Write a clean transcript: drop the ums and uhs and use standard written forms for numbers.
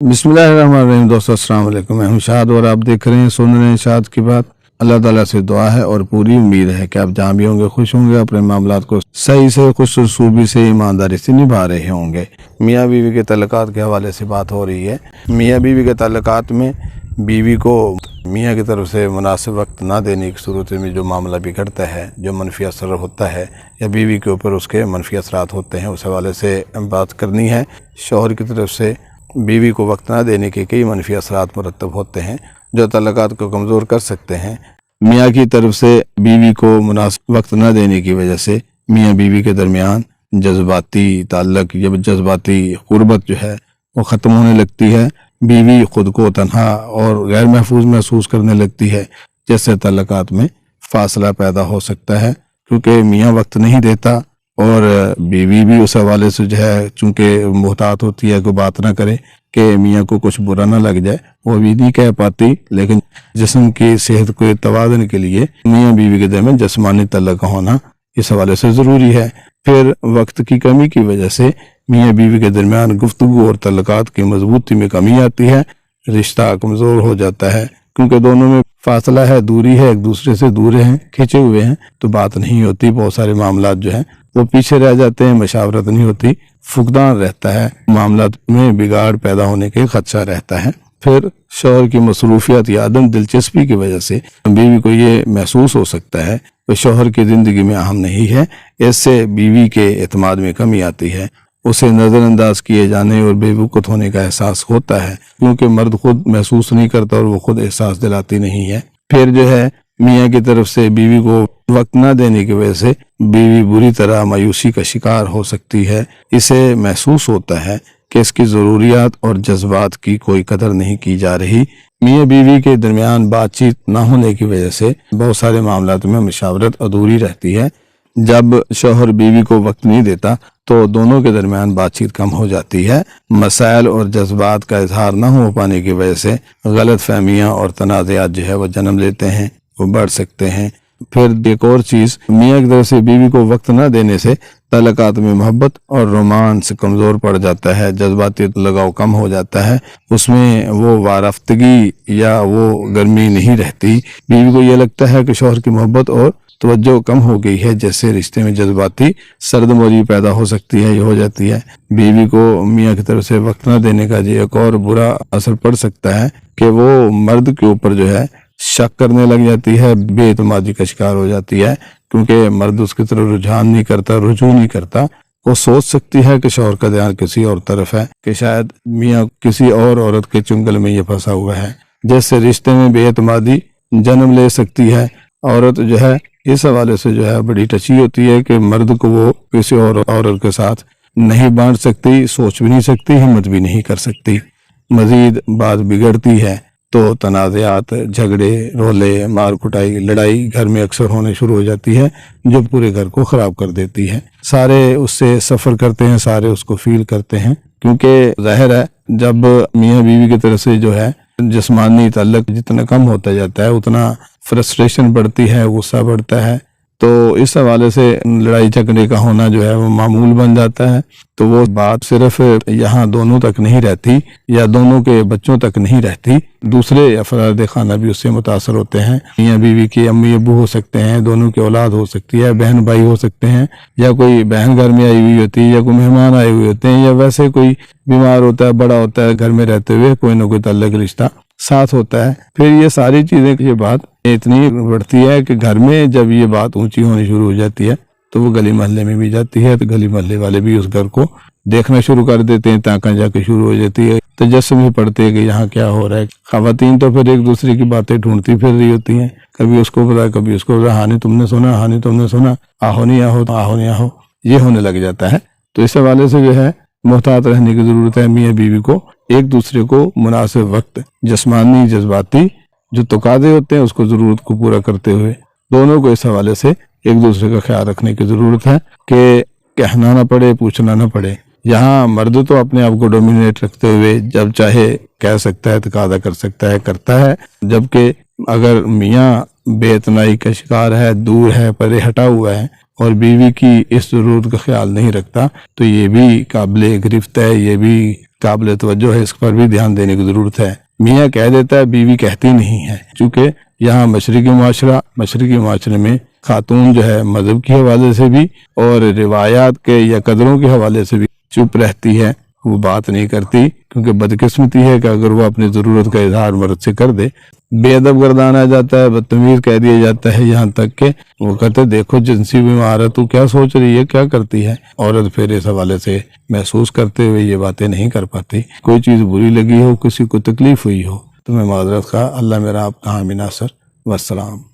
बिस्मिल्लाहिर्रहमानिर्रहीम। दोस्तों अस्सलाम वालेकुम। मैं हूं शाद और आप देख रहे हैं, सुन रहे हैं शाद की बात। अल्लाह ताला से दुआ है और पूरी उम्मीद है कि आप जहाँ भी होंगे खुश होंगे, अपने मामलात को सही से, खुश सूबी से, ईमानदारी से निभा रहे होंगे। मियाँ बीवी के तल्लुकात के हवाले से बात हो रही है। मियाँ बीवी के तल्लुकात में बीवी को मियाँ की तरफ से मुनासिब वक्त ना देने की सूरत में जो मामला बिगड़ता है, जो मनफी असर होता है या बीवी के ऊपर उसके मनफी असरात होते हैं, उस हवाले से बात करनी है। शौहर की तरफ से बीवी को वक्त ना देने के कई मनफी असरात मुरतब होते हैं जो तल्लुकात को कमज़ोर कर सकते हैं। मियाँ की तरफ से बीवी को मुनासिब वक्त ना देने की वजह से मियाँ बीवी के दरमियान जज्बाती ताल्लुक़ या जज्बाती क़ुर्बत जो है वो ख़त्म होने लगती है। बीवी ख़ुद को तन्हा और गैर महफूज महसूस करने लगती है, जिससे तल्लुकात में फ़ासला पैदा हो सकता है, क्योंकि मियाँ वक्त नहीं देता और बीवी भी उस हवाले से जो है चूँकि मोहतात होती है, कोई बात ना करे कि मियाँ को कुछ बुरा ना लग जाए, वो भी नहीं कह पाती। लेकिन जिस्म की सेहत को तवाज़ुन के लिए मियाँ बीवी के दरमियान जिस्मानी ताल्लुक़ होना इस हवाले से ज़रूरी है। फिर वक्त की कमी की वजह से मियाँ बीवी के दरमियान गुफ्तगू और तल्लुकात की मजबूती में कमी आती है, रिश्ता कमज़ोर हो जाता है, क्योंकि दोनों में फासला है, दूरी है, एक दूसरे से दूर हैं, खिंचे हुए हैं, तो बात नहीं होती। बहुत सारे मामलात जो हैं वो पीछे रह जाते हैं, मशावरत नहीं होती, फुकदान रहता है, मामलात में बिगाड़ पैदा होने के खदशा रहता है। फिर शौहर की मसरूफियत या अदम दिलचस्पी की वजह से बीवी को ये महसूस हो सकता है कि शौहर की ज़िंदगी में अहम नहीं है। इससे बीवी के एतमाद में कमी आती है, उसे नज़रअंदाज किए जाने और बेवकूफ़ होने का एहसास होता है, क्योंकि मर्द खुद महसूस नहीं करता और वो खुद एहसास दिलाती नहीं है। फिर जो है मियाँ की तरफ से बीवी को वक्त ना देने की वजह से बीवी बुरी तरह मायूसी का शिकार हो सकती है। इसे महसूस होता है कि इसकी ज़रूरियात और जज्बात की कोई कदर नहीं की जा रही। मियाँ बीवी के दरमियान बातचीत ना होने की वजह से बहुत सारे मामलात में मशावरत अधूरी रहती है। जब शौहर बीवी को वक्त नहीं देता तो दोनों के दरमियान बातचीत कम हो जाती है। मसाइल और जज्बात का इजहार न हो पाने की वजह से गलत फहमियाँ और तनाज़ात जो है वो जन्म लेते हैं, वो बढ़ सकते हैं। फिर एक और चीज़, मियाँ की तरफ से बीवी को वक्त न देने से तल्लुकात में मोहब्बत और रोमांस कमज़ोर पड़ जाता है, जज्बाती लगाव कम हो जाता है, उसमें वो वारफ्तगी या वो गर्मी नहीं रहती। बीवी को ये लगता है कि शौहर की मोहब्बत और तवज्जो कम हो गई है, जैसे रिश्ते में जज्बाती सर्दमोरी पैदा हो सकती है, ये हो जाती है। बीवी को मियाँ की तरफ से वक्त न देने का जो एक और बुरा असर पड़ सकता है कि वो मर्द के ऊपर जो है शक करने लग जाती है, बेएतमादी का शिकार हो जाती है, क्योंकि मर्द उसकी तरफ रुझान नहीं करता, रुजू नहीं करता। वो सोच सकती है कि शौहर का ध्यान किसी और तरफ है, कि शायद मियाँ किसी और औरत के चुंगल में ये फंसा हुआ है, जैसे रिश्ते में बेएतमादी जन्म ले सकती है। औरत जो है इस हवाले से जो है बड़ी टची होती है कि मर्द को वो किसी और औरत के साथ नहीं बांट सकती, सोच भी नहीं सकती, हिम्मत भी नहीं कर सकती। मजीद बात बिगड़ती है तो तनाज़ात, झगड़े, रोले, मार कुटाई, लड़ाई घर में अक्सर होने शुरू हो जाती है, जो पूरे घर को ख़राब कर देती है। सारे उससे सफ़र करते हैं, सारे उसको फील करते हैं, क्योंकि ज़ाहिर है जब मियाँ बीवी की तरफ से जो है जिस्मानी ताल्लुक़ जितना कम होता जाता है उतना फ्रस्ट्रेशन बढ़ती है, गुस्सा बढ़ता है, तो इस हवाले से लड़ाई झगड़े का होना जो है वो मामूल बन जाता है। तो वो बात सिर्फ यहाँ दोनों तक नहीं रहती या दोनों के बच्चों तक नहीं रहती, दूसरे अफराद खाना भी उससे मुतासर होते हैं। मियाँ बीवी के अम्मी अबू हो सकते हैं, दोनों की औलाद हो सकती है, बहन भाई हो सकते हैं, या कोई बहन घर में आई हुई होती है, या कोई मेहमान आए हुए होते हैं, या वैसे कोई बीमार होता है, बड़ा होता है, घर में रहते हुए कोई ना कोई ताल्लुक़ रिश्ता साथ होता है। फिर ये सारी चीज़ें, ये बात इतनी बढ़ती है कि घर में जब ये बात ऊंची होनी शुरू हो जाती है तो वो गली मोहल्ले में भी जाती है, तो गली मोहल्ले वाले भी उस घर को देखना शुरू कर देते हैं, ताका जाके शुरू हो जाती है, तजस्सुम में पड़ते हैं कि यहाँ क्या हो रहा है। खवातीन तो फिर एक दूसरे की बातें ढूंढती फिर रही होती हैं, कभी उसको पता, कभी उसको पता, हानि तुमने सुना, हानि तुमने सुना, आहो नहीं आहो, आहो नहीं आहो, ये होने लग जाता है। तो इस हवाले से जो है मोहतात रहने की ज़रूरत है। मियाँ बीवी को एक दूसरे को मुनासिब वक्त, जिस्मानी जज्बाती जो तकाज़े होते हैं उसको ज़रूरत को पूरा करते हुए दोनों को इस हवाले से एक दूसरे का ख्याल रखने की ज़रूरत है कि कहना ना पड़े, पूछना ना पड़े। यहाँ मर्द तो अपने आप को डोमिनेट रखते हुए जब चाहे कह सकता है, तकाज़ा कर सकता है, करता है, जबकि अगर मियाँ बेइतनाई का शिकार है, दूर है, परे हटा हुआ है اور بیوی کی اس ضرورت کا خیال نہیں رکھتا تو یہ بھی قابل گرفت ہے، یہ بھی قابل توجہ ہے، اس پر بھی دھیان دینے کی ضرورت ہے۔ میاں کہہ دیتا ہے، بیوی کہتی نہیں ہے، چونکہ یہاں مشرقی معاشرے میں خاتون جو ہے مذہب کے حوالے سے بھی اور روایات کے یا قدروں کے حوالے سے بھی چپ رہتی ہے، وہ بات نہیں کرتی، کیونکہ بدقسمتی ہے کہ اگر وہ اپنی ضرورت کا اظہار مرد سے کر دے، بے ادب گردانا جاتا ہے، بدتمیز کہہ دیا جاتا ہے، یہاں تک کہ وہ کہتے دیکھو جنسی بیمار ہے، تو کیا سوچ رہی ہے، کیا کرتی ہے۔ عورت پھر اس حوالے سے محسوس کرتے ہوئے یہ باتیں نہیں کر پاتی۔ کوئی چیز بری لگی ہو، کسی کو تکلیف ہوئی ہو تو میں معذرت خواہ، اللہ میرا آپ کا حامی ناصر، والسلام۔